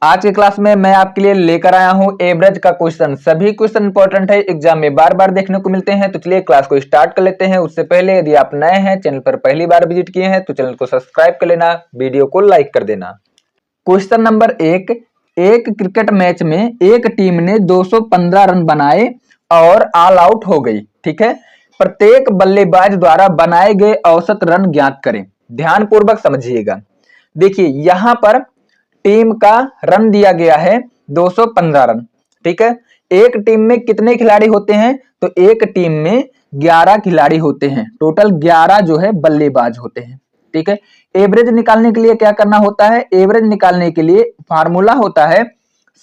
आज के क्लास में मैं आपके लिए लेकर आया हूं एवरेज का क्वेश्चन। सभी क्वेश्चन इंपॉर्टेंट है, एग्जाम में बार बार देखने को मिलते हैं। तो चलिए क्लास को स्टार्ट कर लेते हैं। उससे पहले यदि आप नए हैं, चैनल पर पहली बार विजिट किए हैं तो चैनल को सब्सक्राइब कर लेना, वीडियो को लाइक कर देना। क्वेश्चन नंबर 1, एक क्रिकेट मैच में एक टीम ने 215 रन बनाए और ऑल आउट हो गई। ठीक है, प्रत्येक बल्लेबाज द्वारा बनाए गए औसत रन ज्ञात करें। ध्यान पूर्वक समझिएगा। देखिए यहां पर टीम का रन दिया गया है 215 रन। ठीक है, एक टीम में कितने खिलाड़ी होते हैं? तो एक टीम में 11 खिलाड़ी होते हैं। टोटल 11 जो है बल्लेबाज होते हैं। ठीक है, एवरेज निकालने के लिए क्या करना होता है? एवरेज निकालने के लिए फार्मूला होता है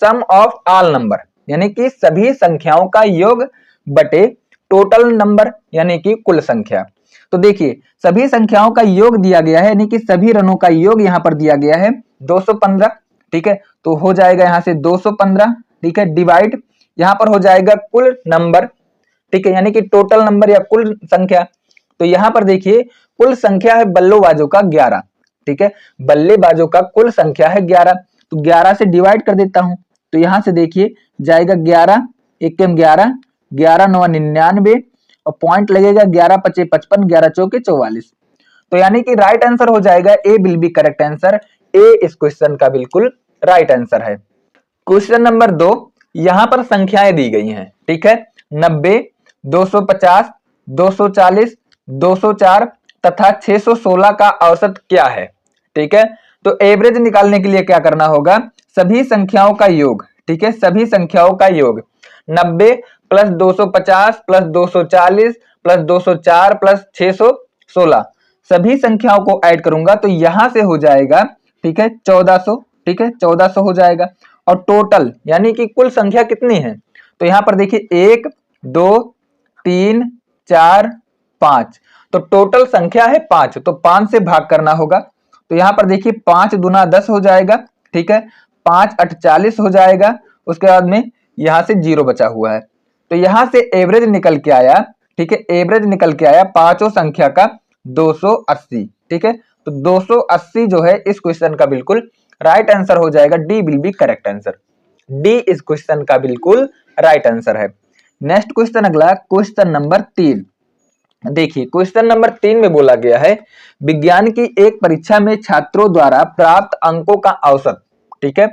सम ऑफ ऑल नंबर, यानी कि सभी संख्याओं का योग बटे टोटल नंबर, यानी कि कुल संख्या। तो देखिए सभी संख्याओं का योग दिया गया है, यानी कि सभी रनों का योग यहां पर दिया गया है 215। ठीक है, तो हो जाएगा यहां से 215। ठीक है, डिवाइड यहां पर हो जाएगा कुल नंबर। ठीक है, यानी कि टोटल नंबर या कुल संख्या। तो यहां पर देखिए कुल संख्या है बल्लेबाजों का 11। ठीक है, बल्लेबाजों का कुल संख्या है 11, तो 11 से डिवाइड कर देता हूं। तो यहां से देखिए जाएगा 11 एक 11, 11 9 99 और पॉइंट लगेगा 11 5 55, 11 चौके 44। तो यानी कि राइट आंसर हो जाएगा ए विल बी करेक्ट आंसर। ए इस क्वेश्चन का बिल्कुल राइट आंसर है। क्वेश्चन नंबर 2, यहां पर संख्याएं दी गई हैं। ठीक है, 90, 250, 240, 204 तथा 616 का औसत क्या है? ठीक है, तो एवरेज निकालने के लिए क्या करना होगा? सभी संख्याओं का योग। ठीक है, सभी संख्याओं का योग 90 प्लस 250 प्लस 240 प्लस 204 प्लस 616, सभी संख्याओं को ऐड करूंगा तो यहां से हो जाएगा, ठीक है, 1400। ठीक है, 1400 हो जाएगा। और टोटल यानी कि कुल संख्या कितनी है? तो यहां पर देखिए 1 2 3 4 5, तो टोटल संख्या है 5, तो 5 से भाग करना होगा। तो यहां पर देखिए 5 दूना 10 हो जाएगा। ठीक है, 5 8 40 हो जाएगा। उसके बाद में यहां से 0 बचा हुआ है, तो यहां से एवरेज निकल के आया। ठीक है, एवरेज निकल के आया पांचों संख्या का 280। ठीक है, तो 280 जो है इस क्वेश्चन का बिल्कुल राइट आंसर हो जाएगा। D will be correct answer. D इस क्वेश्चन का बिल्कुल राइट आंसर है। नेक्स्ट क्वेश्चन, अगला क्वेश्चन नंबर 3। देखिए क्वेश्चन नंबर 3 में बोला गया है विज्ञान की एक परीक्षा में छात्रों द्वारा प्राप्त अंकों का औसत। ठीक है,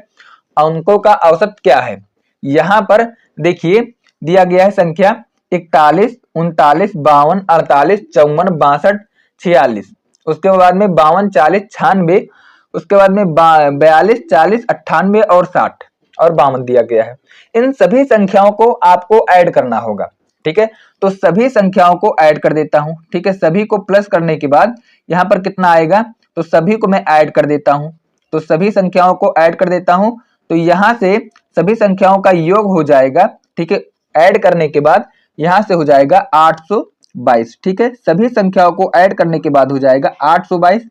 अंकों का औसत क्या है? यहां पर देखिए दिया गया है संख्या 41 39 52 48 54 62 46, उसके बाद में 52 40 96, उसके बाद में 42 40 98 और 60 और 52 दिया गया है। इन सभी संख्याओं को आपको ऐड करना होगा। ठीक है, तो सभी संख्याओं को ऐड कर देता हूं। ठीक है, सभी को प्लस करने के बाद यहां पर कितना आएगा? तो सभी को मैं ऐड कर देता हूं। तो सभी संख्याओं को ऐड कर देता हूं, तो यहां से सभी संख्याओं का योग हो जाएगा। ठीक है, ऐड करने के बाद यहां से हो जाएगा 822। ठीक है, सभी संख्याओं को ऐड करने के बाद हो जाएगा 822।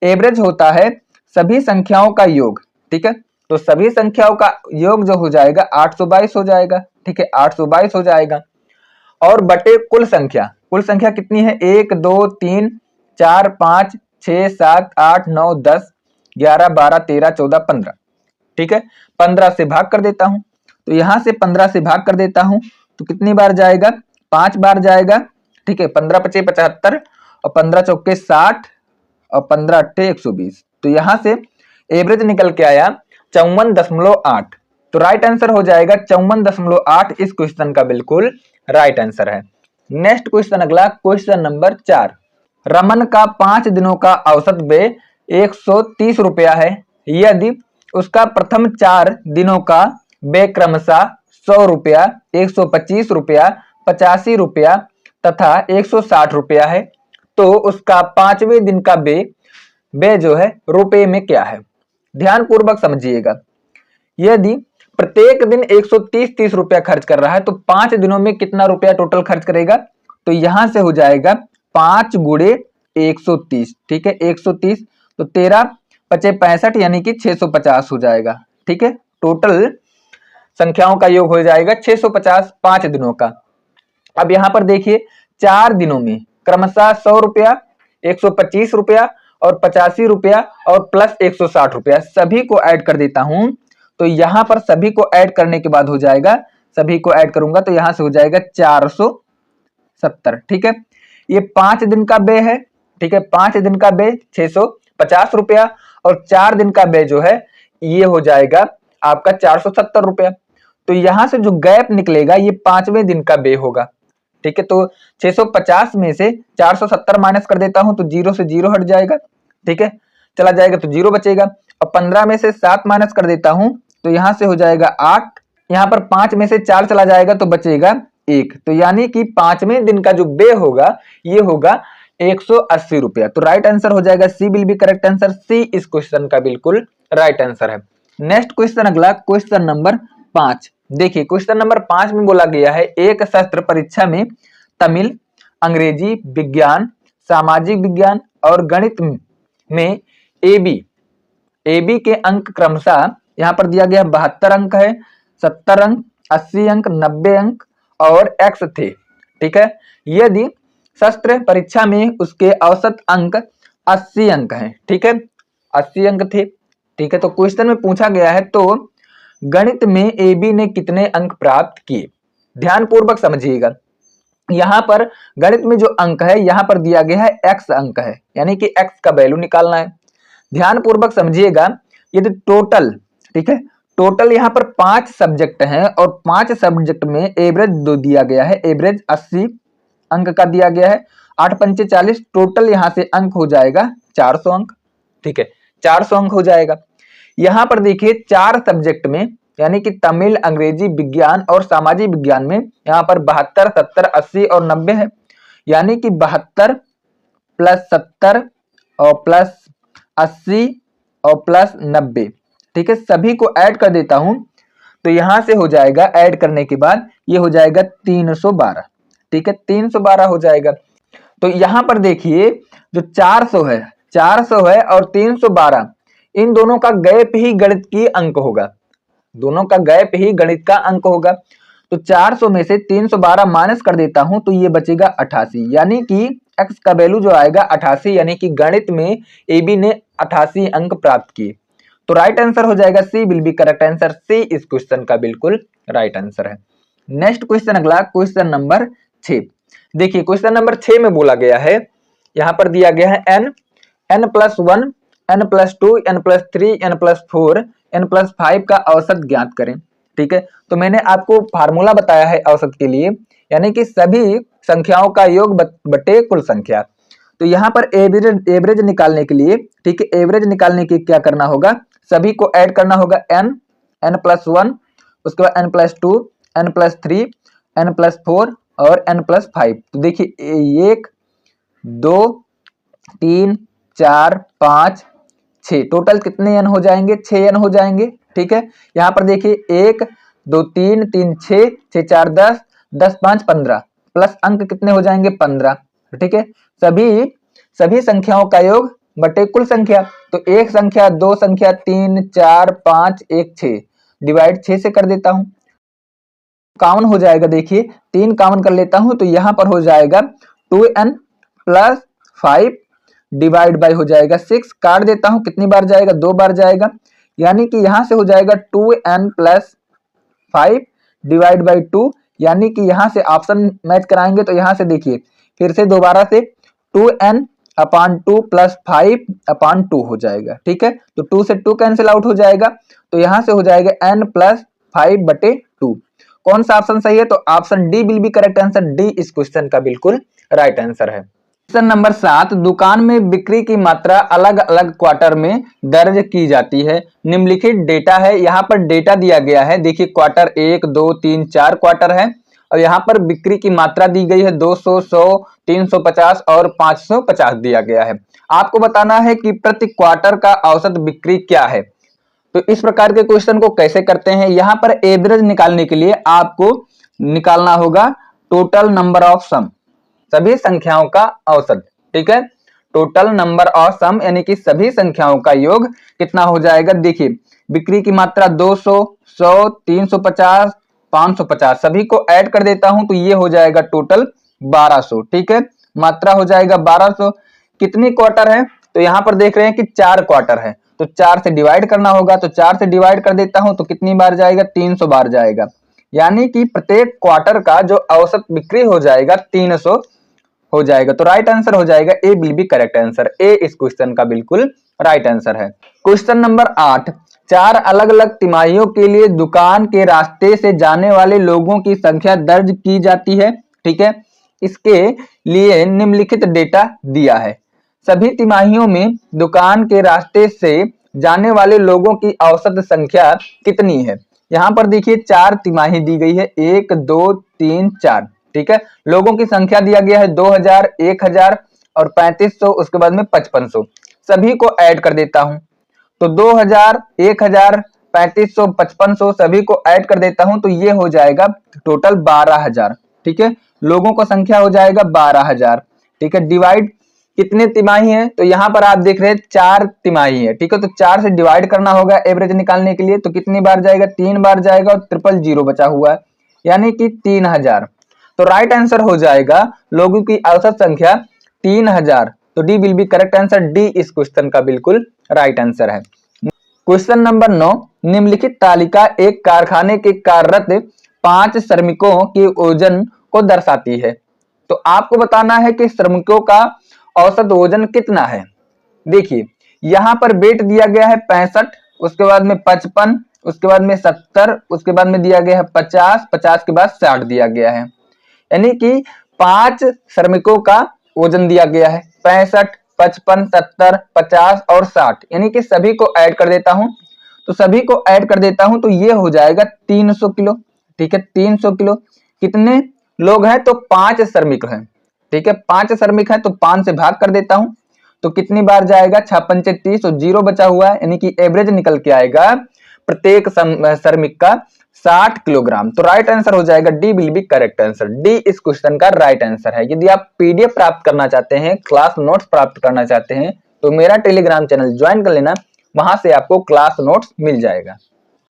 एवरेज होता है सभी संख्याओं का योग। ठीक है, तो सभी संख्याओं का योग जो हो जाएगा 822 हो जाएगा। ठीक है, 822 हो जाएगा। और बटे कुल संख्या, कुल संख्या कितनी है? 1 2 3 4 5 6 7 8 9 10 11 12 13 14 15। ठीक है, 15 से भाग कर देता हूं। तो यहां से 15 से भाग कर देता हूं तो कितनी बार जाएगा? 5 बार जाएगा। ठीक है, 15 पचे 75 और 15 चौके 60 और 15 अट्ठे 120। तो यहां से एवरेज निकल के आया 54.8। तो राइट आंसर हो जाएगा 54.8 इस क्वेश्चन का बिल्कुल राइट आंसर है। नेक्स्ट क्वेश्चन, अगला क्वेश्चन नंबर 4। रमन का 5 दिनों का औसत व्यय 130 रुपया है। यदि उसका प्रथम 4 दिनों का व्यय क्रमशः 100 रुपया, 125 रुपया, 85 रुपया तथा 160 रुपया है, तो उसका 5वें दिन का व्यय जो है रुपए में क्या है? ध्यान पूर्वक समझिएगा। यदि प्रत्येक दिन 130 रुपया खर्च कर रहा है तो 5 दिनों में कितना रुपया टोटल खर्च करेगा? तो यहां से हो जाएगा 5 गुणे 130। ठीक है, 130 तो 13 पचे 65 यानी कि 650 हो जाएगा। ठीक है, टोटल संख्याओं का योग हो जाएगा 650 5 दिनों का। अब यहां पर देखिए 4 दिनों में क्रमशः 100 रुपया, 125 रुपया और 85 रुपया और प्लस 160 रुपया, सभी को ऐड कर देता हूं तो यहाँ पर सभी को ऐड करने के बाद हो जाएगा, सभी को ऐड करूंगा तो यहाँ से हो जाएगा 470। ठीक है, ये 5 दिन का बे है। ठीक है, 5 दिन का बे 650 रुपया और 4 दिन का बे जो है ये हो जाएगा आपका 470 रुपया। तो यहां से जो गैप निकलेगा ये 5वें दिन का बे होगा। ठीक है, तो 650 में से 470 माइनस कर देता हूं तो 0 से 0 हट जाएगा। ठीक है, चला जाएगा तो 0 बचेगा। और 15 में से 7 माइनस कर देता हूं तो यहां से हो जाएगा 8। यहां पर 5 में से 4 चला जाएगा तो बचेगा 1। तो यानी कि 5वें दिन का जो बे होगा ये होगा 180 रुपया। तो राइट आंसर हो जाएगा सी विल बी करेक्ट आंसर। सी इस क्वेश्चन का बिल्कुल राइट आंसर है। नेक्स्ट क्वेश्चन, अगला क्वेश्चन नंबर 5। देखिए क्वेश्चन नंबर 5 में बोला गया है एक शास्त्र परीक्षा में तमिल, अंग्रेजी, विज्ञान, सामाजिक विज्ञान और गणित में एबी के अंक क्रमशः यहाँ पर दिया गया 72 अंक है, 70 अंक, 80 अंक, 90 अंक और एक्स थे। ठीक है, यदि शास्त्र परीक्षा में उसके औसत अंक 80 अंक हैं। ठीक है, 80 अंक थे। ठीक है, तो क्वेश्चन में पूछा गया है तो गणित में एबी ने कितने अंक प्राप्त किए। ध्यान पूर्वक समझिएगा, यहाँ पर गणित में जो अंक है यहाँ पर दिया गया है एक्स अंक है, यानी कि एक्स का वैल्यू निकालना है। ध्यान पूर्वक समझिएगा, यदि टोटल, ठीक है, टोटल यहाँ पर 5 सब्जेक्ट हैं और 5 सब्जेक्ट में एवरेज 2 दिया गया है, एवरेज 80 अंक का दिया गया है। 8 पंचे 40, टोटल यहाँ से अंक हो जाएगा 400 अंक। ठीक है, 400 अंक हो जाएगा। यहाँ पर देखिए 4 सब्जेक्ट में यानी कि तमिल, अंग्रेजी, विज्ञान और सामाजिक विज्ञान में यहाँ पर 72, 70, 80 और 90 है। यानी कि 72 प्लस 70 और प्लस 80 और प्लस 90। ठीक है, सभी को ऐड कर देता हूं तो यहां से हो जाएगा, ऐड करने के बाद ये हो जाएगा 312। ठीक है, 312 हो जाएगा। तो यहां पर देखिए जो 400 है और 312, इन दोनों का गैप ही गणित की अंक होगा, दोनों का गैप ही गणित का अंक होगा। तो 400 में से 312 माइनस कर देता हूं तो ये बचेगा 88, यानी कि एक्स का वैल्यू जो आएगा 88, यानी कि गणित में एबी ने 88 अंक प्राप्त किए। तो राइट आंसर हो जाएगा सी विल बी करेक्ट आंसर। सी इस क्वेश्चन का बिल्कुल राइट आंसर है। नेक्स्ट क्वेश्चन, अगला क्वेश्चन नंबर 6। देखिए क्वेश्चन नंबर 6 में बोला गया है, यहां पर दिया गया है n+1, n+2, n+3, n+4, n+5 का औसत ज्ञात करें। ठीक है, तो मैंने आपको फार्मूला बताया है औसत के लिए, यानी कि सभी संख्याओं का योग बटे कुल संख्या। तो यहाँ पर एवरेज निकालने के लिए, ठीक है, एवरेज निकालने के क्या करना होगा, सभी को ऐड करना होगा n+1, उसके बाद n+2, n+3, n+4 और n+5। तो देखिए 1, 2, 3, 4, 5, 6, टोटल कितने n हो जाएंगे, 6 n हो जाएंगे। ठीक है, यहाँ पर देखिए 1, 2, 3, 3, 6, 6, 4, 10, 10, 5, 15, प्लस अंक कितने हो जाएंगे 15। ठीक है, सभी संख्याओं का योग बटे कुल संख्या। तो एक संख्या, दो संख्या, 3, 4, 5, 1, 6, डिवाइड 6 से कर देता हूं, कॉमन हो जाएगा। देखिए 3 कॉमन कर लेता हूं तो यहां पर हो जाएगा 2n प्लस 5 डिवाइड बाय हो जाएगा 6, काट देता हूं, कितनी बार जाएगा, 2 बार जाएगा, यानी कि यहां से हो जाएगा 2n प्लस 5 डिवाइड बाय 2, यानी कि यहां से ऑप्शन मैच कराएंगे तो यहां से देखिए फिर से दोबारा से 2n/2 प्लस 5/2 हो जाएगा। ठीक है, तो 2 से 2 कैंसिल आउट हो जाएगा, तो यहां से हो जाएगा n+5/2। कौन सा ऑप्शन सही है, तो option D will be correct answer. D इस क्वेश्चन का बिल्कुल राइट आंसर है। क्वेश्चन नंबर 7, दुकान में बिक्री की मात्रा अलग अलग क्वार्टर में दर्ज की जाती है। निम्नलिखित डेटा है, यहाँ पर डेटा दिया गया है। देखिए क्वार्टर 1, 2, 3, 4 क्वार्टर है और यहाँ पर बिक्री की मात्रा दी गई है 200, 100, 350 और 550 दिया गया है। आपको बताना है कि प्रति क्वार्टर का औसत बिक्री क्या है। तो इस प्रकार के क्वेश्चन को कैसे करते हैं, यहाँ पर एवरेज निकालने के लिए आपको निकालना होगा टोटल नंबर ऑफ सम, सभी संख्याओं का औसत। ठीक है, टोटल नंबर ऑफ सम यानी कि सभी संख्याओं का योग कितना हो जाएगा। देखिए बिक्री की मात्रा 200, 100, 350, 550, सभी को ऐड कर देता हूं तो ये हो जाएगा टोटल 1200। ठीक है, मात्रा हो जाएगा 1200। कितनी क्वार्टर है, तो यहां पर देख रहे हैं कि 4 क्वार्टर है, तो 4 से डिवाइड करना होगा, तो 4 से डिवाइड कर देता हूं तो कितनी बार जाएगा, 300 बार जाएगा। यानी कि प्रत्येक क्वार्टर का जो औसत बिक्री हो जाएगा 300 हो जाएगा। तो राइट आंसर हो जाएगा ए विल बी करेक्ट आंसर। ए इस क्वेश्चन का बिल्कुल राइट आंसर है। क्वेश्चन नंबर 8, 4 अलग अलग तिमाहियों के लिए दुकान के रास्ते से जाने वाले लोगों की संख्या दर्ज की जाती है। ठीक है, इसके लिए निम्नलिखित डेटा दिया है। सभी तिमाहियों में दुकान के रास्ते से जाने वाले लोगों की औसत संख्या कितनी है। यहाँ पर देखिए 4 तिमाही दी गई है, 1 2 3 4। ठीक है, लोगों की संख्या दिया गया है 2000, 1000 और 3500, उसके बाद में 5500। सभी को ऐड कर देता हूं तो 2000, 1000, 3500, 5500 सभी को ऐड कर देता हूं तो ये हो जाएगा टोटल 12000। ठीक है, लोगों का संख्या हो जाएगा 12000। ठीक है, डिवाइड कितने तिमाही है, तो यहाँ पर आप देख रहे हैं 4 तिमाही है। ठीक है, तो 4 से डिवाइड करना होगा एवरेज निकालने के लिए, तो कितनी बार जाएगा, 3 बार जाएगा और 000 बचा हुआ है यानी कि 3000। तो राइट आंसर हो जाएगा लोगों की औसत संख्या 3000। तो D will be correct answer. D इस क्वेश्चन का बिल्कुल राइट आंसर है। क्वेश्चन नंबर 9, निम्नलिखित तालिका एक कारखाने के कार्यरत 5 श्रमिकों के वजन को दर्शाती है। तो आपको बताना है कि श्रमिकों का औसत वजन कितना है। देखिए यहां पर वेट दिया गया है 65, उसके बाद में 55, उसके बाद में 70, उसके बाद में दिया गया है 50, 50 के बाद 60 दिया गया है। यानी कि 5 श्रमिकों का वजन दिया गया है 65, 55, 70, 50 और 60। यानी कि सभी को ऐड कर देता हूं तो सभी को ऐड कर देता हूं तो ये हो जाएगा 300 किलो। ठीक है, 300 किलो। कितने लोग हैं, तो 5 श्रमिक हैं। ठीक है, 5 श्रमिक हैं तो 5 से भाग कर देता हूं तो कितनी बार जाएगा, 6 पंचे 30 और 0 बचा हुआ है। यानी कि एवरेज निकल के आएगा प्रत्येक श्रमिक का 60 किलोग्राम। तो राइट आंसर हो जाएगा D will be correct answer. D इस क्वेश्चन का राइट आंसर है। यदि आप पीडीएफ प्राप्त करना चाहते हैं, क्लास नोट्स प्राप्त करना चाहते हैं तो मेरा टेलीग्राम चैनल ज्वाइन कर लेना, वहां से आपको क्लास नोट्स मिल जाएगा।